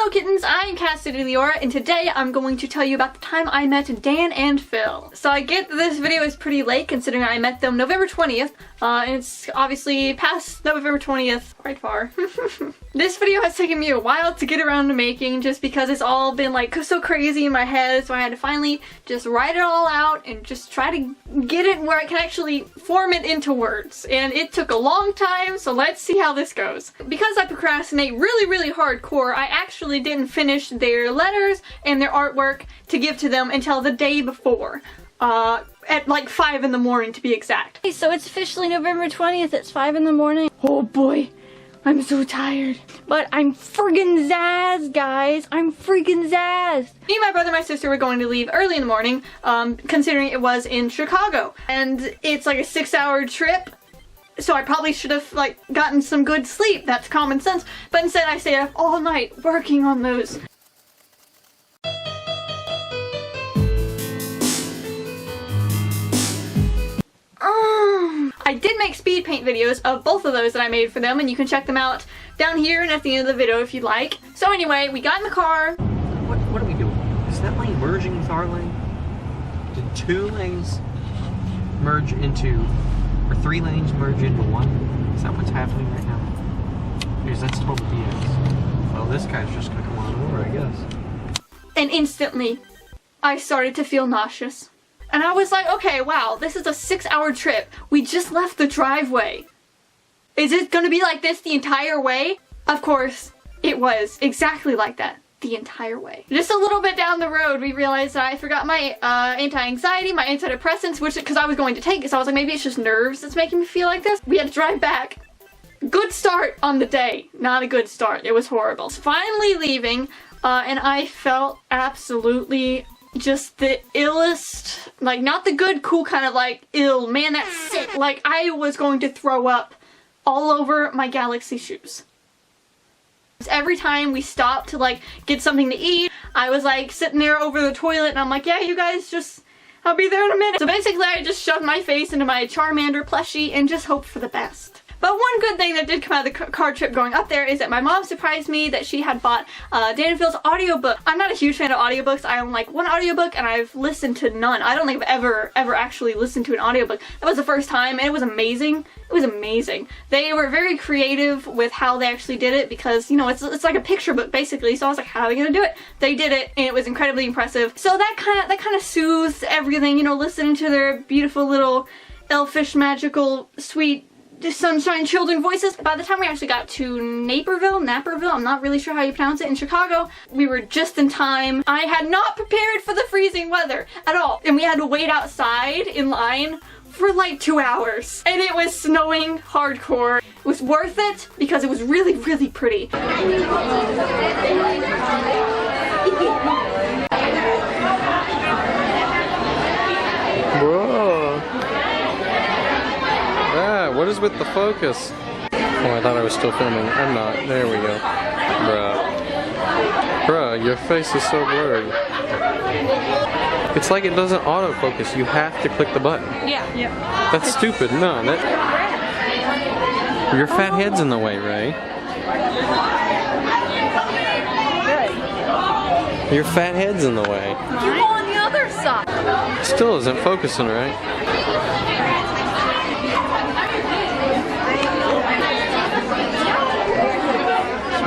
Hello kittens, I'm Cassidy Leora, and today I'm going to tell you about the time I met Dan and Phil. So I get that this video is pretty late considering I met them November 20th, and it's obviously past November 20th, quite far. This video has taken me a while to get around to making just because it's all been like so crazy in my head, so I had to finally just write it all out and just try to get it where I can actually form it into words. And it took a long time, so let's see how this goes. Because I procrastinate really hardcore, I actually didn't finish their letters and their artwork to give to them until the day before. At like 5 in the morning to be exact. Okay, so it's officially November 20th, it's 5 in the morning. Oh boy, I'm so tired. But I'm friggin' zazzed, guys. I'm freaking zazzed. Me, my brother, and my sister were going to leave early in the morning, considering it was in Chicago. And it's like a 6-hour trip. So I probably should have like gotten some good sleep. That's common sense. But instead I stayed up all night working on those. I did make speed paint videos of both of those that I made for them, and you can check them out down here and at the end of the video if you'd like. So anyway, we got in the car. What are we doing? Is that lane merging with our lane? Did 2 lanes merge into, or 3 lanes merge into 1? Is that what's happening right now? Because that's total BS. Well, this guy's just gonna come on over, I guess. And instantly, I started to feel nauseous. And I was like, okay, wow, this is a 6-hour trip. We just left the driveway. Is it gonna be like this the entire way? Of course, it was exactly like that the entire way. Just a little bit down the road, we realized that I forgot my anti-anxiety, my antidepressants, which, because I was going to take it, so I was like, maybe it's just nerves that's making me feel like this. We had to drive back. Good start on the day. Not a good start. It was horrible. So finally leaving, and I felt absolutely just the illest, like not the good, cool kind of like ill, man that's sick. Like I was going to throw up all over my Galaxy shoes. Every time we stopped to like get something to eat, I was like sitting there over the toilet and I'm like, yeah, you guys just, I'll be there in a minute. So basically I just shoved my face into my Charmander plushie and just hoped for the best. But one good thing that did come out of the car trip going up there is that my mom surprised me that she had bought Dan and Phil's audiobook. I'm not a huge fan of audiobooks. I own like 1 audiobook and I've listened to none. I don't think I've ever actually listened to an audiobook. That was the first time and it was amazing. It was amazing. They were very creative with how they actually did it because, you know, it's like a picture book basically. So I was like, how are they gonna do it? They did it and it was incredibly impressive. So that kind of soothes everything, you know, listening to their beautiful little elfish, magical, sweet sunshine children voices. By the time we actually got to Naperville, I'm not really sure how you pronounce it, in Chicago, we were just in time. I had not prepared for the freezing weather at all. And we had to wait outside in line for like 2 hours. And it was snowing hardcore. It was worth it because it was really pretty. What is with the focus? Oh, I thought I was still filming. I'm not. There we go. Bruh, your face is so blurry. It's like it doesn't autofocus. You have to click the button. Yeah. That's stupid. No, your fat head's in the way, Ray. Your fat head's in the way. You go on the other side. Still isn't focusing right.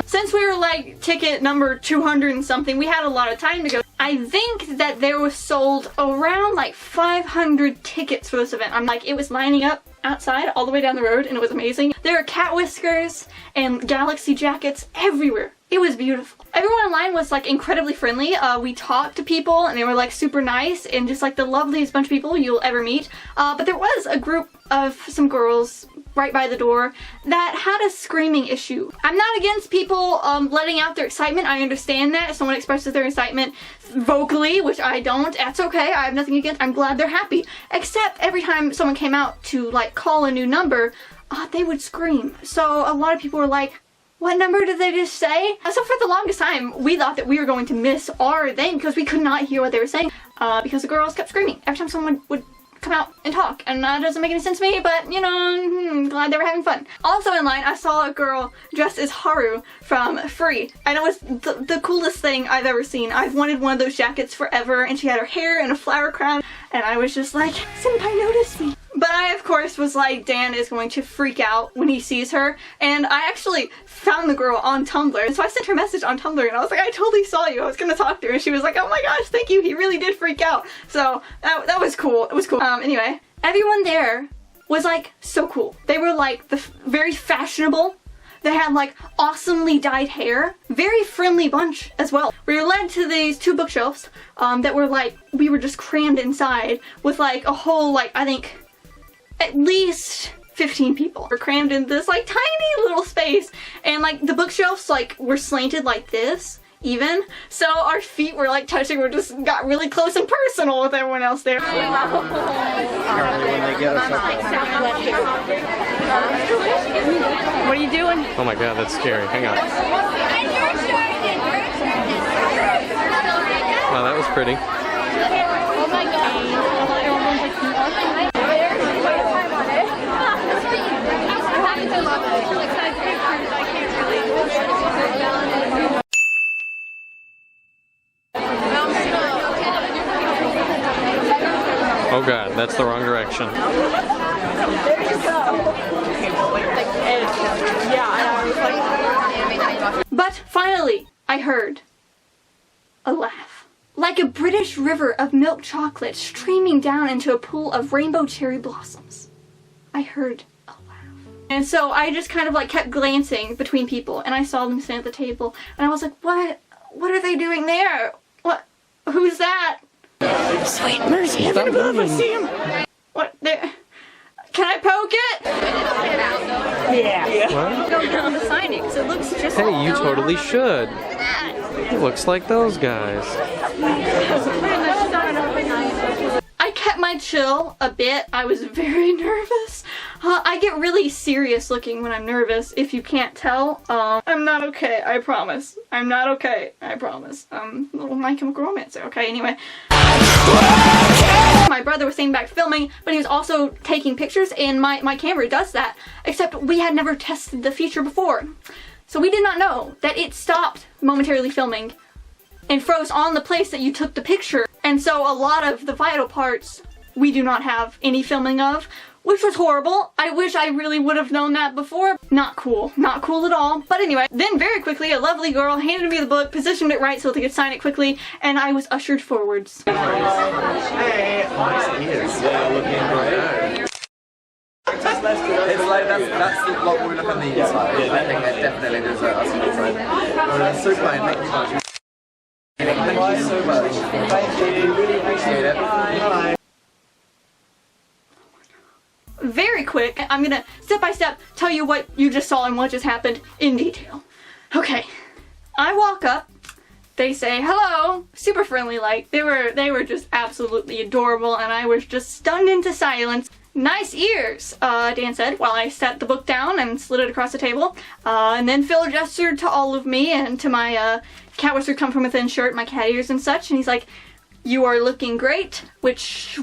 Since we were like ticket number 200 and something, we had a lot of time to go. I think that there was sold around like 500 tickets for this event. I'm like, it was lining up outside all the way down the road and it was amazing. There were cat whiskers and Galaxy jackets everywhere. It was beautiful. Everyone in line was like incredibly friendly. We talked to people and they were like super nice and just like the loveliest bunch of people you'll ever meet. But there was a group of some girls right by the door that had a screaming issue. I'm not against people letting out their excitement. I understand that. If someone expresses their excitement vocally, which I don't, that's okay. I have nothing against. I'm glad they're happy. Except every time someone came out to like call a new number, they would scream. So a lot of people were like, what number did they just say? So for the longest time, we thought that we were going to miss our thing because we could not hear what they were saying because the girls kept screaming every time someone would come out and talk, and that doesn't make any sense to me, but you know, I'm glad they were having fun. Also in line, I saw a girl dressed as Haru from Free, and it was the coolest thing I've ever seen. I've wanted one of those jackets forever, and she had her hair in a flower crown, and I was just like, Senpai noticed me. But I, of course, was like, Dan is going to freak out when he sees her, and I actually found the girl on Tumblr, so I sent her a message on Tumblr, and I was like, I totally saw you, I was gonna talk to her, and she was like, oh my gosh, thank you, he really did freak out. So, that was cool, it was cool. Anyway, everyone there was like, so cool. They were like, very fashionable. They had like awesomely dyed hair. Very friendly bunch as well. We were led to these 2 bookshelves that were like, we were just crammed inside with like a whole, like, I think at least 15 people. We're crammed in this like tiny little space, and like the bookshelves like were slanted like this even, so our feet were like touching. We just got really close and personal with everyone else there. What are you doing? Oh my god, that's scary. Hang on. Wow, that was pretty. Oh my god. Oh god, that's the wrong direction. But finally, I heard a laugh. Like a British river of milk chocolate streaming down into a pool of rainbow cherry blossoms. I heard a laugh. And so I just kind of like kept glancing between people, and I saw them stand at the table, and I was like, what are they doing there? Who's that? Sweet mercy, heaven above us, see him. What? There? Can I poke it? Yeah. What? Don't get on the signing, because it looks just Hey, you totally should. It looks like those guys. I kept my chill a bit. I was very nervous. I get really serious looking when I'm nervous, if you can't tell. I'm not okay, I promise. I'm not okay, I promise. Little My Chemical Romance, okay, anyway. My brother was staying back filming, but he was also taking pictures, and my camera does that, except we had never tested the feature before. So we did not know that it stopped momentarily filming and froze on the place that you took the picture. And so a lot of the vital parts we do not have any filming of, which was horrible. I wish I really would have known that before. Not cool. Not cool at all. But anyway, then very quickly a lovely girl handed me the book, positioned it right so they could sign it quickly, and I was ushered forwards. Hey, nice ears. Yeah, looking great. It's like that's the block we look on the inside. I think that definitely deserves us inside. Well, so kind, thank you much. Thank you so much. Thank you, really appreciate it. Bye. Very quick, I'm gonna step by step tell you what you just saw and what just happened in detail. Okay, I walk up, they say hello, super friendly like, they were just absolutely adorable, and I was just stunned into silence. Nice ears, Dan said while I set the book down and slid it across the table. And then Phil gestured to all of me and to my Cat Whisperer Come From Within shirt, my cat ears and such, and he's like, you are looking great, which...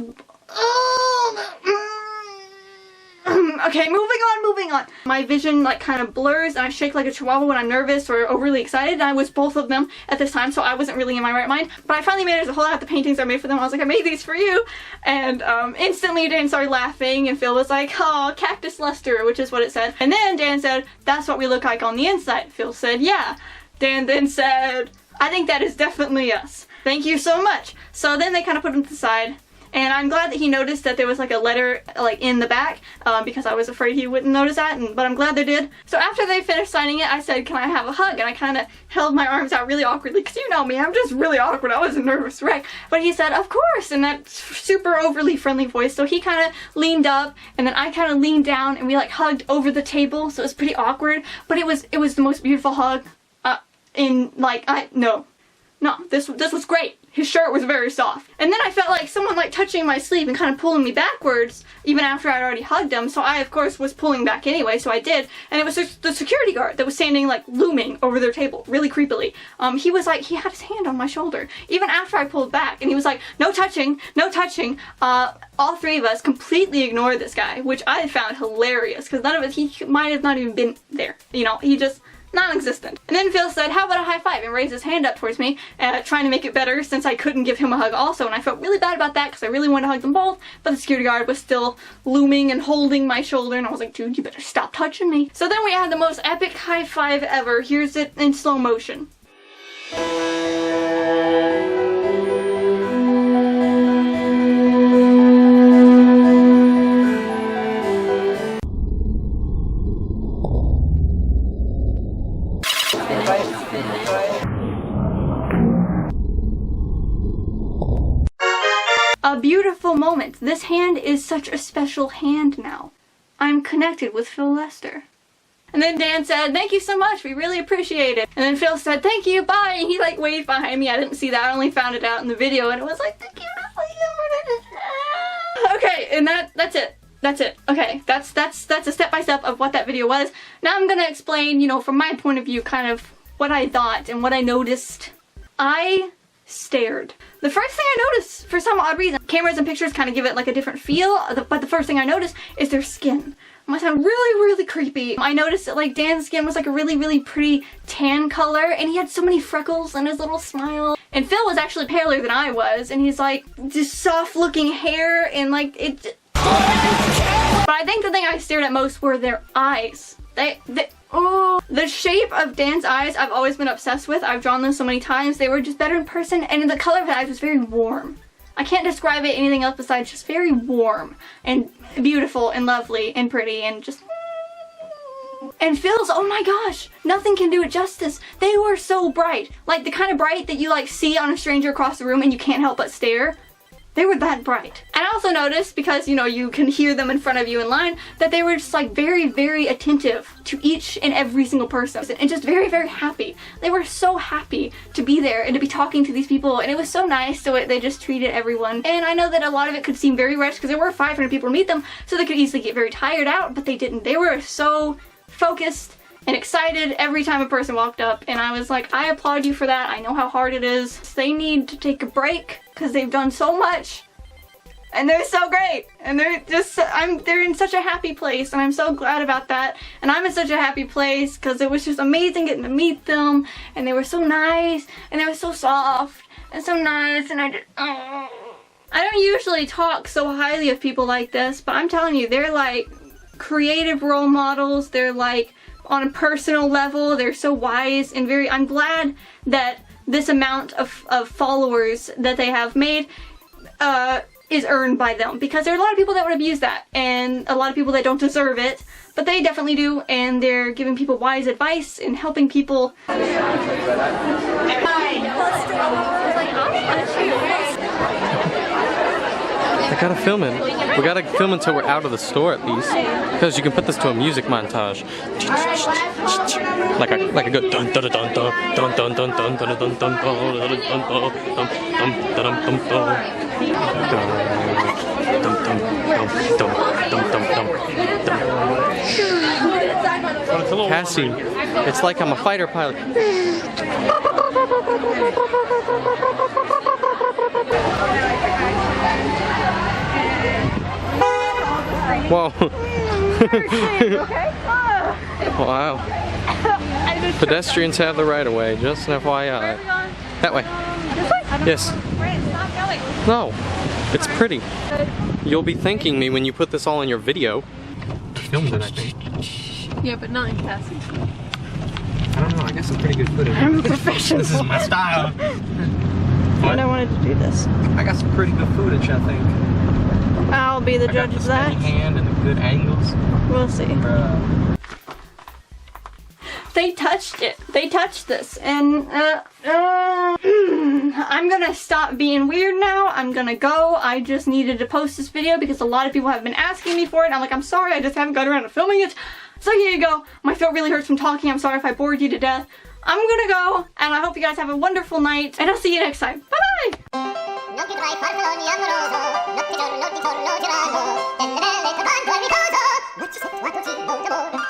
Okay, moving on. My vision like kind of blurs, and I shake like a chihuahua when I'm nervous or overly excited, and I was both of them at this time, so I wasn't really in my right mind. But I finally managed to hold out the paintings I made for them. I was like, I made these for you, and instantly Dan started laughing, and Phil was like, oh, cactus luster, which is what it said. And then Dan said, that's what we look like on the inside. Phil said, yeah. Dan then said, I think that is definitely us. Thank you so much. So then they kind of put him to the side. And I'm glad that he noticed that there was like a letter like in the back, because I was afraid he wouldn't notice that, but I'm glad they did. So after they finished signing it, I said, can I have a hug? And I kind of held my arms out really awkwardly, because you know me, I'm just really awkward. I was a nervous wreck. But he said, of course, in that super overly friendly voice. So he kind of leaned up, and then I kind of leaned down, and we like hugged over the table, so it was pretty awkward. But it was the most beautiful hug. This was great. his shirt was very soft. And then I felt like someone like touching my sleeve and kind of pulling me backwards, even after I'd already hugged him. So I, of course, was pulling back anyway, so I did. And it was the security guard that was standing like looming over their table, really creepily. He was like, he had his hand on my shoulder, even after I pulled back. And he was like, no touching, no touching. All three of us completely ignored this guy, which I found hilarious, because none of us, he might have not even been there. You know, he just, non-existent. And then Phil said, how about a high five, and raised his hand up towards me, trying to make it better since I couldn't give him a hug also, and I felt really bad about that because I really wanted to hug them both, but the security guard was still looming and holding my shoulder, and I was like, dude, you better stop touching me. So then we had the most epic high five ever. Here's it in slow motion. A beautiful moment. This hand is such a special hand now. I'm connected with Phil Lester. And then Dan said, thank you so much, we really appreciate it. And then Phil said, thank you, bye, and he like waved behind me. I didn't see that, I only found it out in the video, and it was like, thank you. Okay, and that's it. That's it. Okay, that's a step-by-step of what that video was. Now I'm gonna explain, you know, from my point of view, kind of what I thought and what I noticed. I stared. The first thing I noticed, for some odd reason, cameras and pictures kind of give it like a different feel, but the first thing I noticed is their skin. It must sound really creepy. I noticed that like Dan's skin was like a really pretty tan color, and he had so many freckles and his little smile. And Phil was actually paler than I was, and he's like just soft looking hair and like it. But I think the thing I stared at most were their eyes. The shape of Dan's eyes I've always been obsessed with. I've drawn them so many times. They were just better in person, and the color of the eyes was very warm. I can't describe it anything else besides just very warm and beautiful and lovely and pretty and just... And Phil's, oh my gosh, nothing can do it justice. They were so bright. Like the kind of bright that you like see on a stranger across the room and you can't help but stare. They were that bright. And I also noticed, because you know you can hear them in front of you in line, that they were just like very attentive to each and every single person and just very happy. They were so happy to be there and to be talking to these people, and it was so nice. So they just treated everyone. And I know that a lot of it could seem very rushed because there were 500 people to meet them, so they could easily get very tired out, but they didn't. They were so focused and excited every time a person walked up, and I was like, I applaud you for that. I know how hard it is. They need to take a break because they've done so much, and they're so great, and they're in such a happy place, and I'm so glad about that. And I'm in such a happy place because it was just amazing getting to meet them, and they were so nice, and they were so soft and so nice, and I don't usually talk so highly of people like this, but I'm telling you, they're like creative role models. They're like on a personal level, they're so wise and I'm glad that this amount of followers that they have made is earned by them, because there are a lot of people that would abuse that, and a lot of people that don't deserve it, but they definitely do, and they're giving people wise advice and helping people. I gotta film it. We gotta film until we're out of the store at least, because you can put this to a music montage, like a good dun dun dun dun dun dun dun dun dun dun dun dun. Cassie, it's like I'm a fighter pilot. Whoa. Wow. Pedestrians have the right of way, just an FYI. That way. Yes. No. It's pretty. You'll be thanking me when you put this all in your video. Filmed it, I think. Yeah, but not in Cassie. I don't know, I got some pretty good footage. I'm a professional. This is my style. And I wanted to do this. I got some pretty good footage, I think. I'll be the judge of that. Hand and the good angles. We'll see. They touched it. They touched this, and I'm gonna stop being weird now. I'm gonna go. I just needed to post this video because a lot of people have been asking me for it. I'm like, I'm sorry, I just haven't got around to filming it. So here you go. My throat really hurts from talking. I'm sorry if I bored you to death. I'm gonna go, and I hope you guys have a wonderful night, and I'll see you next time. Bye-bye! Non più tra i farfalloni amoroso, notte giorno di torno girano, delle belle trovando al riposo, ma ci sei trovato cibo d'amore.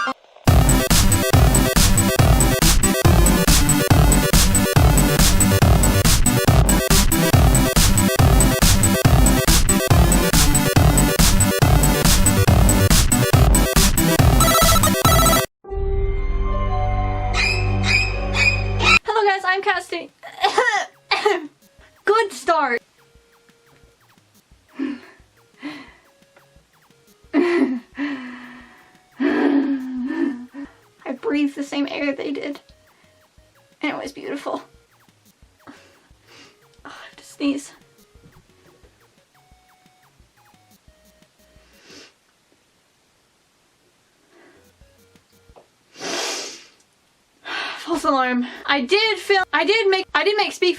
Hello guys, I'm Cassidy. Good start. I breathed the same air they did. And it was beautiful. Oh, I have to sneeze. False alarm. I did make speak